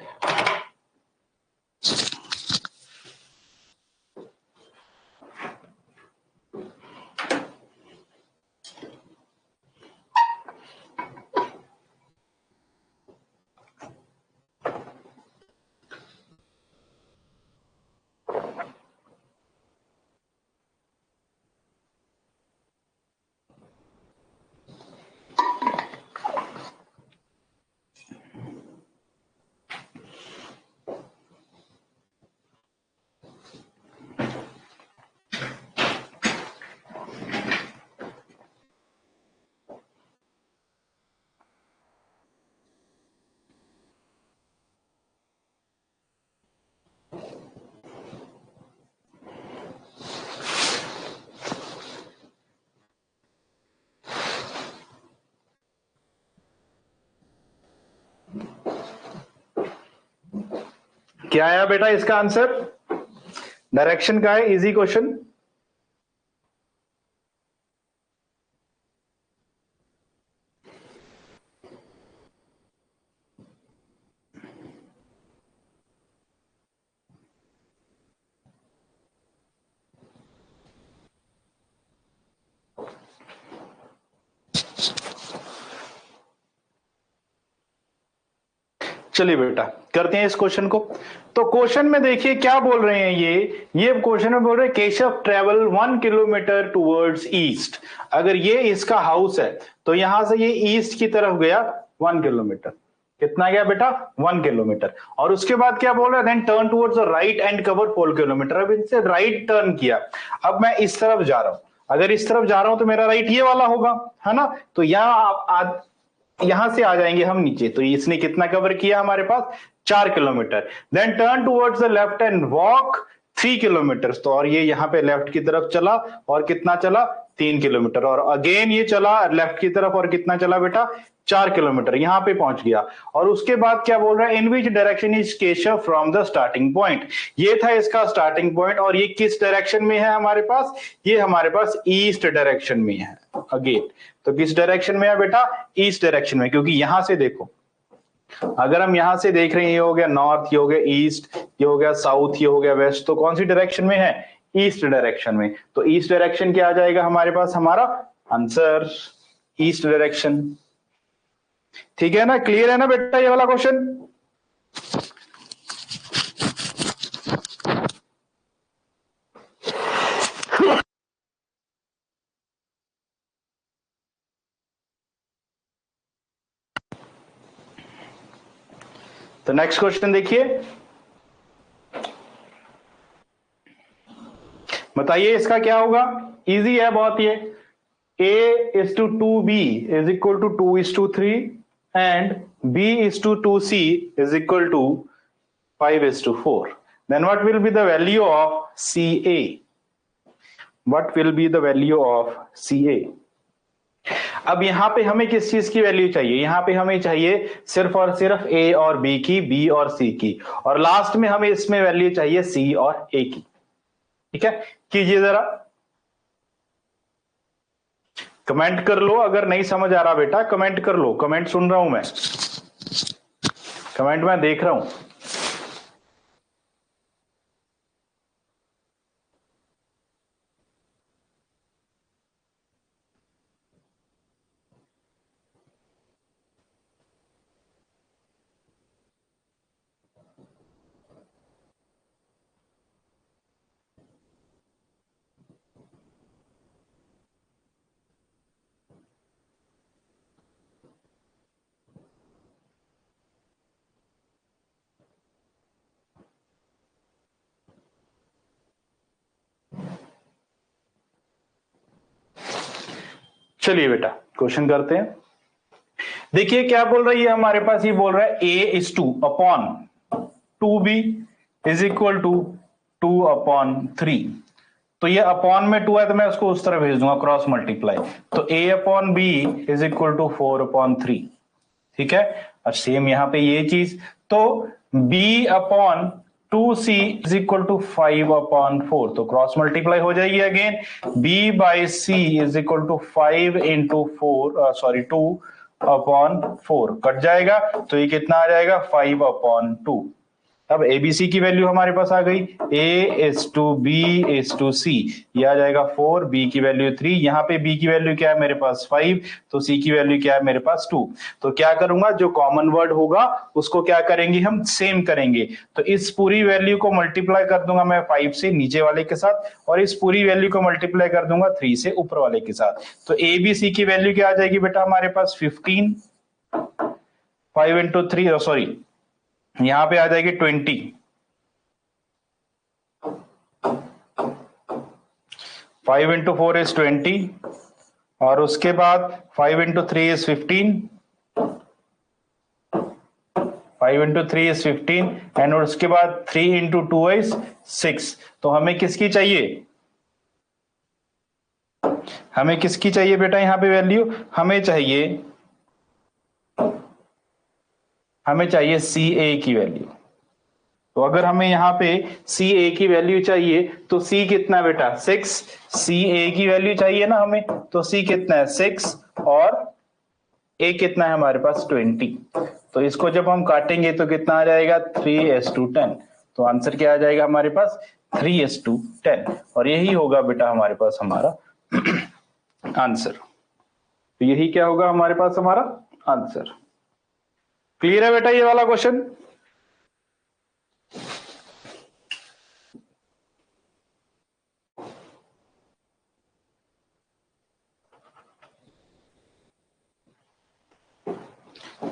क्या आया बेटा इसका आंसर, डायरेक्शन का है, इजी क्वेश्चन। चलिए बेटा करते हैं इस क्वेश्चन को। तो क्वेश्चन में देखिए क्या बोल रहे हैं, ये क्वेश्चन में बोल रहे हैं Keshav travel 1 kilometre towards east. अगर ये इसका हाउस है तो यहां से ये ईस्ट की तरफ गया 1 किलोमीटर। कितना गया बेटा, 1 किलोमीटर। और उसके बाद क्या बोल रहा है, then turn towards the right and cover 4 kilometre. अब इनसे राइट टर्न किया, अब मैं इस तरफ जा रहा हूं, अगर इस तरफ जा रहा हूं तो मेरा राइट ये वाला होगा, है ना। तो यहां से आ जाएंगे हम नीचे, तो इसने कितना कवर किया हमारे पास, 4 kilometre. Then turn towards the left and walk 3 kilometre. तो और ये यहाँ पे लेफ्ट की तरफ चला और कितना चला, 3 किलोमीटर। और अगेन ये चला लेफ्ट की तरफ और कितना चला बेटा, 4 किलोमीटर, यहां पे पहुंच गया। और उसके बाद क्या बोल रहा है, in which direction is Keshav from the starting point. ये था इसका स्टार्टिंग पॉइंट, और ये किस डायरेक्शन में है हमारे पास, ये हमारे पास ईस्ट डायरेक्शन में है अगेन। तो किस डायरेक्शन में है बेटा, ईस्ट डायरेक्शन में, क्योंकि यहां से देखो, अगर हम यहां से देख रहे हैं, ये हो गया नॉर्थ, ये हो गया ईस्ट, ये हो गया साउथ, ये हो गया वेस्ट, तो कौन सी डायरेक्शन में है, ईस्ट डायरेक्शन में। तो ईस्ट डायरेक्शन क्या आ जाएगा हमारे पास, हमारा आंसर ईस्ट डायरेक्शन। ठीक है ना, क्लियर है ना बेटा ये वाला क्वेश्चन? तो नेक्स्ट क्वेश्चन देखिए, बताइए इसका क्या होगा। इजी है बहुत ये। A:2B is equal to 2:3 and B:2C is equal to 5:4. Then what will be the value of CA? What will be the value of CA? अब यहां पे हमें किस चीज की वैल्यू चाहिए, यहां पे हमें चाहिए सिर्फ और सिर्फ A और B की, B और C की, और लास्ट में हमें इसमें वैल्यू चाहिए C और A की। ठीक है, कीजिए जरा, कमेंट कर लो। अगर नहीं समझ आ रहा बेटा कमेंट कर लो, कमेंट सुन रहा हूं मैं, कमेंट मैं देख रहा हूं। चलिए बेटा क्वेश्चन करते हैं। देखिए क्या बोल रही है हमारे पास, ये बोल रहा है A:2 इज इक्वल टू 2/3। तो ये अपॉन में 2 है तो मैं उसको उस तरह भेज दूंगा क्रॉस मल्टीप्लाई। तो A/B इज इक्वल टू 4/3। ठीक है, और सेम यहां पे ये चीज, तो B/2C इज इक्वल टू 5/4। तो क्रॉस मल्टीप्लाई हो जाएगी again, B/C is equal to 2/4 कट जाएगा, तो ये कितना आ जाएगा 5/2। अब एबीसी की वैल्यू हमारे पास आ गई, A:2B:2C, ये आ जाएगा 4, B की वैल्यू 3, यहाँ पे B की वैल्यू क्या है मेरे पास 5, तो C की वैल्यू क्या है मेरे पास 2। तो क्या करूंगा, जो कॉमन वर्ड होगा उसको क्या करेंगे हम, सेम करेंगे। तो इस पूरी वैल्यू को मल्टीप्लाई कर दूंगा मैं 5 से नीचे वाले के साथ, और इस पूरी वैल्यू को मल्टीप्लाई कर दूंगा 3 से ऊपर वाले के साथ। तो ABC की वैल्यू क्या आ जाएगी बेटा हमारे पास 15, 5 इंटू 3, सॉरी यहां पे आ जाएगी 20, 5 इंटू 4 इज 20, और उसके बाद 5 into 3 is 15, 5 into 3 is 15, and उसके बाद 3 इंटू 2 इज 6। तो हमें किसकी चाहिए, हमें किसकी चाहिए बेटा यहां पे वैल्यू, हमें चाहिए सी ए की वैल्यू। तो अगर हमें यहाँ पे सी ए की वैल्यू चाहिए तो सी कितना बेटा 6, सी ए की वैल्यू चाहिए ना हमें, तो सी कितना है 6, और ए कितना है हमारे पास 20। तो इसको जब हम काटेंगे तो कितना आ जाएगा 3:10। तो आंसर क्या आ जाएगा हमारे पास 3:10, और यही होगा बेटा हमारे पास हमारा आंसर। तो यही क्या होगा हमारे पास हमारा आंसर। क्लियर है बेटा ये वाला क्वेश्चन?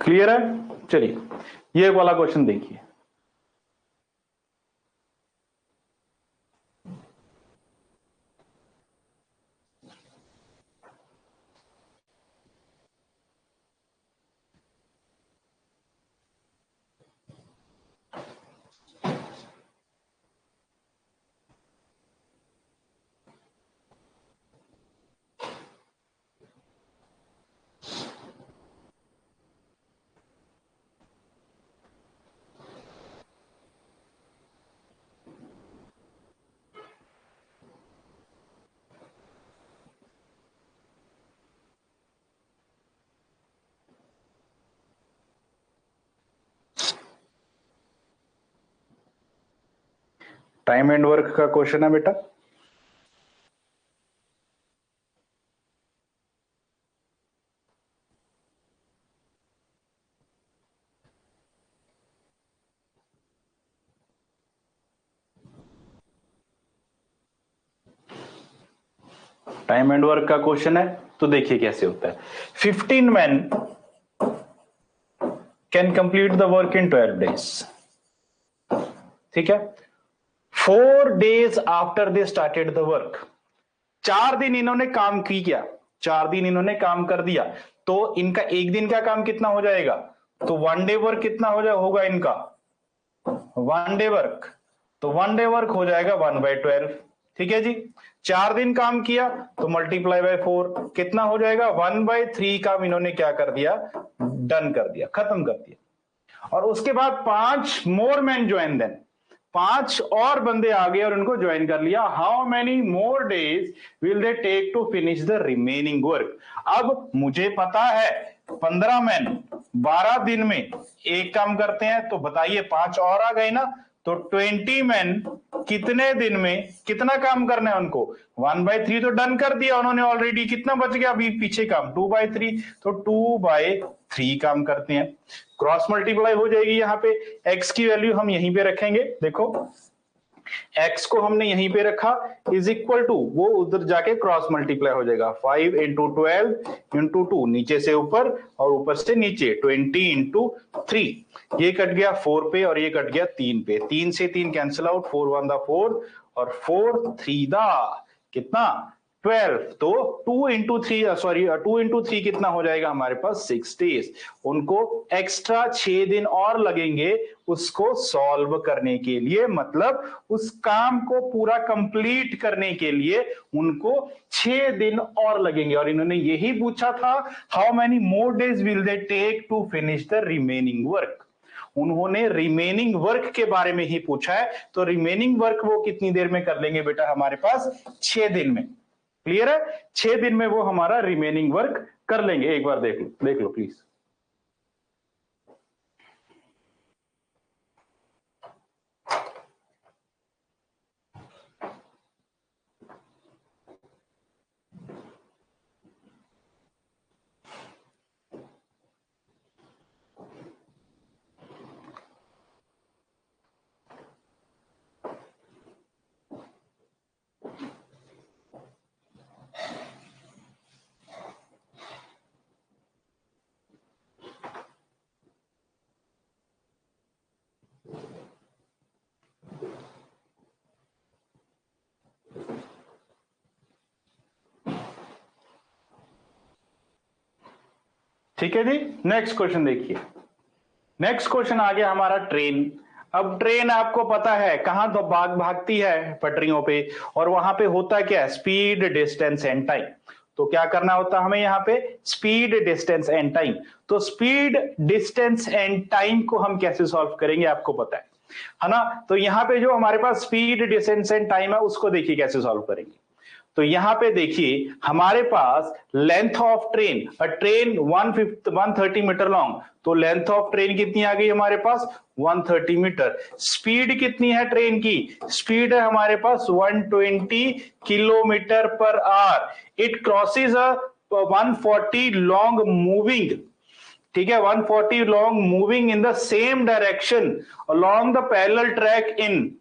क्लियर है, चलिए ये वाला क्वेश्चन देखिए। टाइम एंड वर्क का क्वेश्चन है बेटा। टाइम एंड वर्क का क्वेश्चन है, तो देखिए कैसे होता है। 15 men can complete the work in 12 days। ठीक है, 4 days after they started the work, 4 दिन इन्होंने काम किया, 4 दिन इन्होंने काम कर दिया, तो इनका एक दिन का काम कितना हो जाएगा, तो 1 day वर्क कितना होगा इनका 1 day वर्क, तो 1 day वर्क हो जाएगा 1/12। ठीक है जी, 4 दिन काम किया तो मल्टीप्लाई बाय 4 कितना हो जाएगा 1/3 काम इन्होंने क्या कर दिया, डन कर दिया, खत्म कर दिया। और उसके बाद 5 more men join देन, 5 और बंदे आ गए और उनको ज्वाइन कर लिया। How many more days will they take to finish the remaining work. अब मुझे पता है 15 मैन 12 दिन में एक काम करते हैं, तो बताइए 5 और आ गए ना, तो 20 मैन कितने दिन में कितना काम करना है उनको, 1/3 तो डन कर दिया उन्होंने ऑलरेडी, कितना बच गया अभी पीछे काम 2/3, तो 2/3 काम करते हैं। क्रॉस मल्टीप्लाई हो जाएगी, यहाँ पे x की वैल्यू हम यहीं पे रखेंगे, देखो x को हमने यहीं पे रखा, इज इक्वल टू वो उधर जाके क्रॉस मल्टीप्लाई हो जाएगा 5 × 12 × 2, नीचे से ऊपर और ऊपर से नीचे 20 × 3, ये कट गया 4 पे और ये कट गया 3 पे, 3 से 3 कैंसिल आउट, 4 1 दा 4 और 4 3 दा कितना 12, तो 2 × 3 कितना हो जाएगा हमारे पास 6 days। उनको एक्स्ट्रा 6 दिन और लगेंगे उसको सॉल्व करने के लिए, मतलब उस काम को पूरा कंप्लीट करने के लिए उनको 6 दिन और लगेंगे। और इन्होंने यही पूछा था how many more days will they take to finish the remaining work. उन्होंने रिमेनिंग वर्क के बारे में ही पूछा है, तो रिमेनिंग वर्क वो कितनी देर में कर लेंगे बेटा हमारे पास 6 दिन में। क्लियर है, 6 दिन में वो हमारा रिमेनिंग वर्क कर लेंगे। एक बार देख लो प्लीज। ठीक है जी, नेक्स्ट क्वेश्चन देखिए। नेक्स्ट क्वेश्चन आ गया हमारा ट्रेन। अब ट्रेन आपको पता है कहां तो भागती है पटरियों पे, और वहां पे होता क्या, स्पीड डिस्टेंस एंड टाइम। तो क्या करना होता है हमें यहाँ पे, स्पीड डिस्टेंस एंड टाइम। तो स्पीड डिस्टेंस एंड टाइम को हम कैसे सॉल्व करेंगे आपको पता है ना। तो यहाँ पे जो हमारे पास स्पीड डिस्टेंस एंड टाइम है उसको देखिए कैसे सॉल्व करेंगे। तो यहां पे देखिए हमारे पास length of train, train 130 metre long, तो लेंथ ऑफ ट्रेन कितनी आ गई हमारे पास 130 मीटर। स्पीड कितनी है ट्रेन की, स्पीड है हमारे पास 120 kilometre per our. It crosses a 140 long moving, ठीक है, 140 long moving in the same direction along the parallel track इन।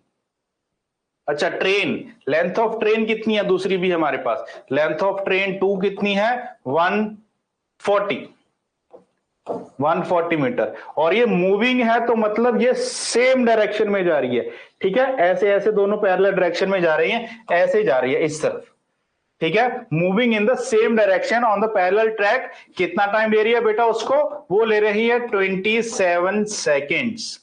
अच्छा, ट्रेन लेंथ ऑफ ट्रेन कितनी है, दूसरी भी हमारे पास लेंथ ऑफ ट्रेन 2 कितनी है 140 मीटर, और ये मूविंग है तो मतलब ये सेम डायरेक्शन में जा रही है। ठीक है, ऐसे ऐसे दोनों पैरेलल डायरेक्शन में जा रही हैं, ऐसे जा रही है इस तरफ। ठीक है, moving in the same direction on the parallel track. कितना टाइम ले रही है बेटा उसको, वो ले रही है 27 सेकेंड्स।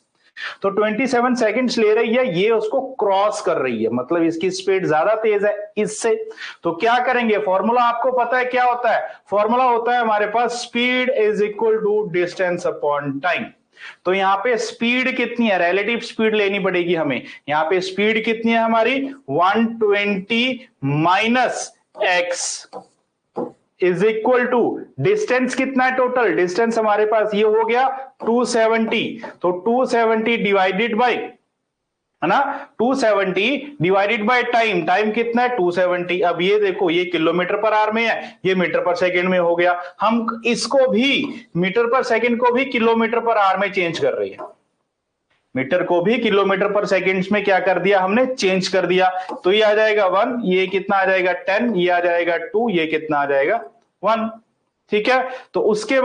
तो 27 सेकंड्स ले रही है, ये उसको क्रॉस कर रही है, मतलब इसकी स्पीड ज्यादा तेज है इससे। तो क्या करेंगे, फॉर्मूला आपको पता है क्या होता है, फॉर्मूला होता है हमारे पास speed is equal to distance upon time. तो यहां पे स्पीड कितनी है, रिलेटिव स्पीड लेनी पड़ेगी हमें। यहां पे स्पीड कितनी है हमारी 120 minus x is equal to distance कितना है, टोटल डिस्टेंस हमारे पास ये हो गया 270, तो 270 डिवाइडेड बाय, है ना, 270 डिवाइडेड बाय टाइम, टाइम कितना है 270। अब ये देखो ये किलोमीटर पर आवर में है, ये मीटर पर सेकंड में हो गया, हम इसको भी मीटर पर सेकंड को भी किलोमीटर पर आवर में चेंज कर रही है। मीटर को भी किलोमीटर पर सेकंड में क्या कर दिया हमने, चेंज कर दिया। तो ये आ जाएगा 1, ये कितना आ जाएगा 10, ये आ जाएगा 2, ये कितना आ जाएगा 1। ठीक है, तो उसके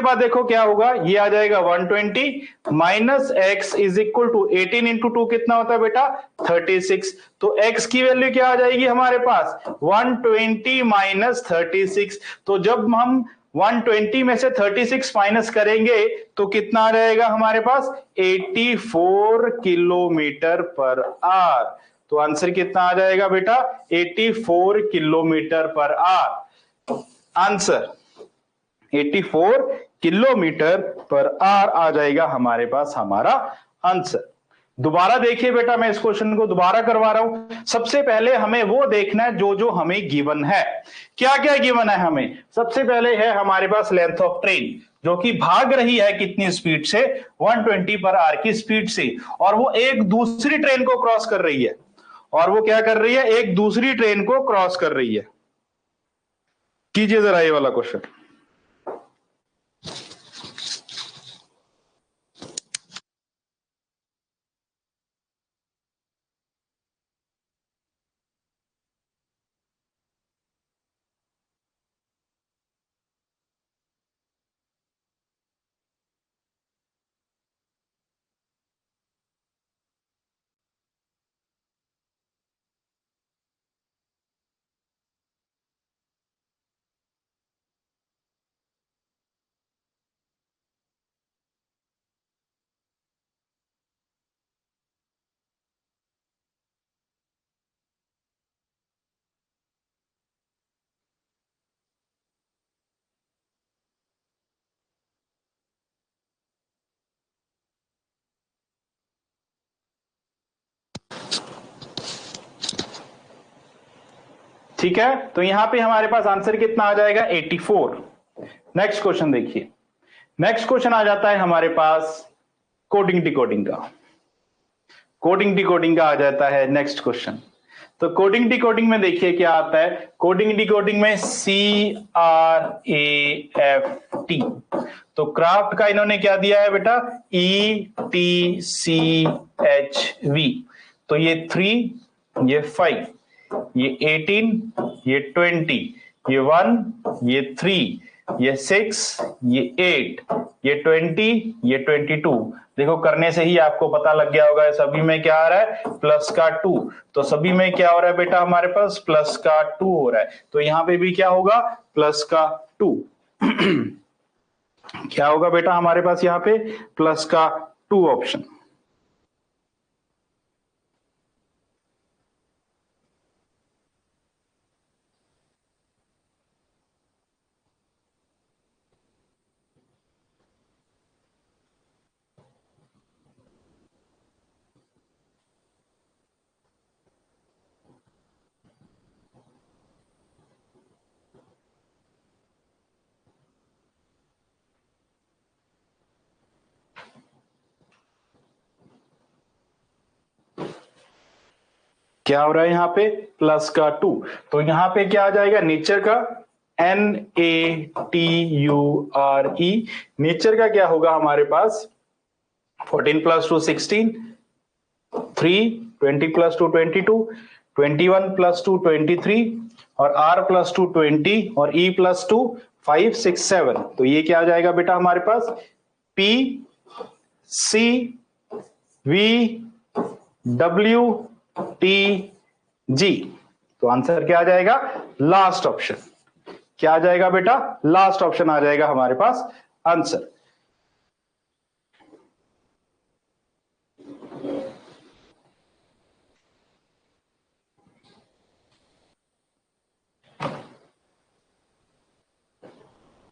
बाद देखो क्या होगा, ये आ जाएगा 120 minus x is equal to 18 into 2 कितना होता है बेटा 36। तो x की वैल्यू क्या आ जाएगी हमारे पास 120 माइनस 36। तो जब हम 120 में से 36 माइनस करेंगे तो कितना आ जाएगा हमारे पास 84 किलोमीटर पर आवर। तो आंसर कितना आ जाएगा बेटा 84 kilometre per hour. Answer 84 kilometre per hour आ जाएगा हमारे पास हमारा आंसर। दोबारा देखिए बेटा, मैं इस क्वेश्चन को दोबारा करवा रहा हूं। सबसे पहले हमें वो देखना है जो जो हमें गिवन है। क्या क्या गिवन है हमें, सबसे पहले है हमारे पास लेंथ ऑफ ट्रेन जो कि भाग रही है कितनी स्पीड से 120 पर आवर की स्पीड से, और वो एक दूसरी ट्रेन को क्रॉस कर रही है। और वो क्या कर रही है, एक दूसरी ट्रेन को क्रॉस कर रही है। कीजिए जरा ये वाला क्वेश्चन। ठीक है, तो यहां पे हमारे पास आंसर कितना आ जाएगा 84। नेक्स्ट क्वेश्चन देखिए। नेक्स्ट क्वेश्चन आ जाता है हमारे पास कोडिंग डिकोडिंग का। कोडिंग डिकोडिंग का आ जाता है नेक्स्ट क्वेश्चन। तो कोडिंग डिकोडिंग में देखिए क्या आता है। कोडिंग डिकोडिंग में CRAFT, तो क्राफ्ट का इन्होंने क्या दिया है बेटा ETCHV। तो ये 3, ये 5, ये 18, ये 20, ये 1, ये 3, ये 6, ये 8, ये 20, ये 22। देखो करने से ही आपको पता लग गया होगा सभी में क्या आ रहा है प्लस का 2। तो सभी में क्या हो रहा है बेटा हमारे पास प्लस का 2 हो रहा है। तो यहां पे भी क्या होगा प्लस का 2। क्या होगा बेटा हमारे पास यहां पे प्लस का 2 ऑप्शन। क्या हो रहा है यहाँ पे प्लस का 2। तो यहाँ पे क्या आ जाएगा नेचर का NATURE। नेचर का क्या होगा हमारे पास 14 प्लस 2 16, 3 20 प्लस 2 22, 21 प्लस 2 23, और R प्लस 2 20, और E प्लस 2 5 6 7। तो ये क्या आ जाएगा बेटा हमारे पास P C V W T G। तो आंसर क्या आ जाएगा लास्ट ऑप्शन। क्या आ जाएगा बेटा लास्ट ऑप्शन आ जाएगा हमारे पास आंसर।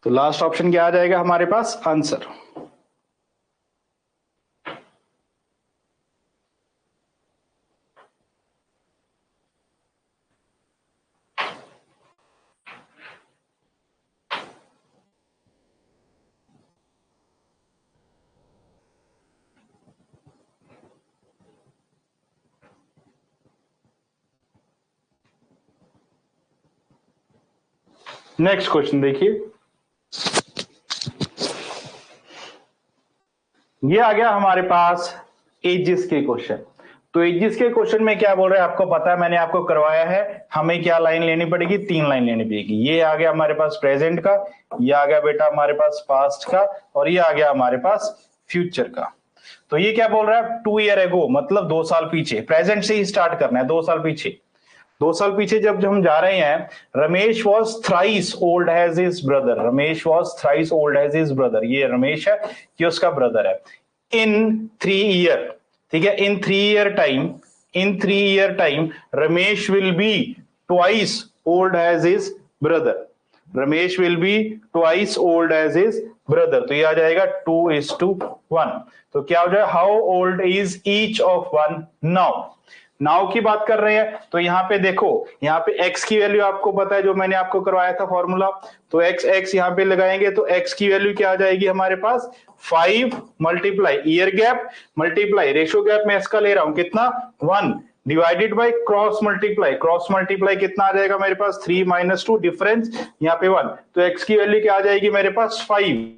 तो लास्ट ऑप्शन क्या आ जाएगा हमारे पास आंसर। नेक्स्ट क्वेश्चन देखिए, ये आ गया हमारे पास एजिस के क्वेश्चन। तो एजिस के क्वेश्चन में क्या बोल रहे हैं आपको पता है, मैंने आपको करवाया है। हमें क्या लाइन लेनी पड़ेगी, 3 लाइन लेनी पड़ेगी। ये आ गया हमारे पास प्रेजेंट का, ये आ गया बेटा हमारे पास पास्ट का, और ये आ गया हमारे पास फ्यूचर का। तो ये क्या बोल रहा है, 2 ईयर एगो, मतलब 2 साल पीछे। प्रेजेंट से ही स्टार्ट करना है, 2 साल पीछे। 2 साल पीछे जब हम जा रहे हैं, Ramesh was thrice old age his brother. Ramesh was thrice old age his brother. ये रमेश है, ये उसका ब्रदर है। इन 3 ईयर, ठीक है, इन 3 year time, in 3 year time Ramesh will be twice old age his brother. Ramesh will be twice old age his brother. तो ये आ जाएगा 2:1। तो क्या हो जाएगा, how old is each of one now. Now की बात कर रहे हैं, तो यहां पे देखो, यहां पे x की वैल्यू आपको पता है, जो मैंने आपको करवाया था फॉर्मूला। तो x यहां पे लगाएंगे तो x की वैल्यू क्या आ जाएगी हमारे पास, 5 multiply year gap multiply ratio gap में इसका ले रहा हूं कितना, 1 divided by cross multiply. Cross multiply कितना आ जाएगा मेरे पास, 3 - 2 डिफरेंस यहाँ पे 1। तो x की वैल्यू क्या आ जाएगी मेरे पास, 5।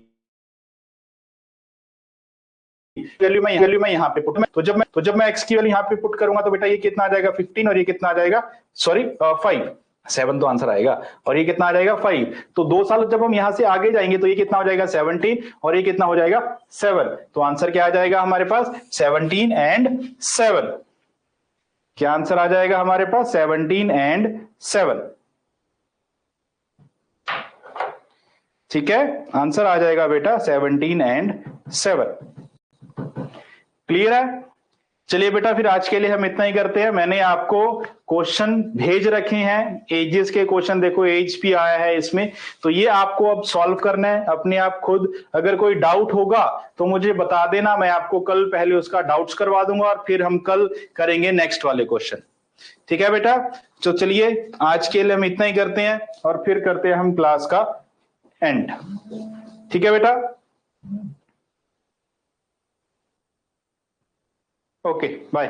वैल्यू मैं यहाँ पे पुट, तो जब मैं x की वैल्यू यहाँ पे पुट करूंगा तो बेटा ये कितना आ जाएगा 15, और ये कितना आ जाएगा, सॉरी 5, 7 तो आंसर आएगा, और ये कितना आ जाएगा 5। तो 2 साल जब हम यहां से आगे जाएंगे तो ये कितना हो जाएगा 17, और ये कितना हो जाएगा 7। तो आंसर क्या आ जाएगा हमारे पास, 17 एंड 7। क्या आंसर आ जाएगा हमारे पास, 17 एंड 7। ठीक है, आंसर आ जाएगा बेटा 17 एंड 7। क्लियर है। चलिए बेटा फिर आज के लिए हम इतना ही करते हैं। मैंने आपको क्वेश्चन भेज रखे हैं, एजेस के क्वेश्चन, देखो एज भी आया है इसमें। तो ये आपको अब सॉल्व करना है अपने आप खुद। अगर कोई डाउट होगा तो मुझे बता देना, मैं आपको कल पहले उसका डाउट्स करवा दूंगा, और फिर हम कल करेंगे नेक्स्ट वाले क्वेश्चन। ठीक है बेटा, तो चलिए आज के लिए हम इतना ही करते हैं, और फिर करते हैं हम क्लास का एंड। ठीक है बेटा, ओके बाय।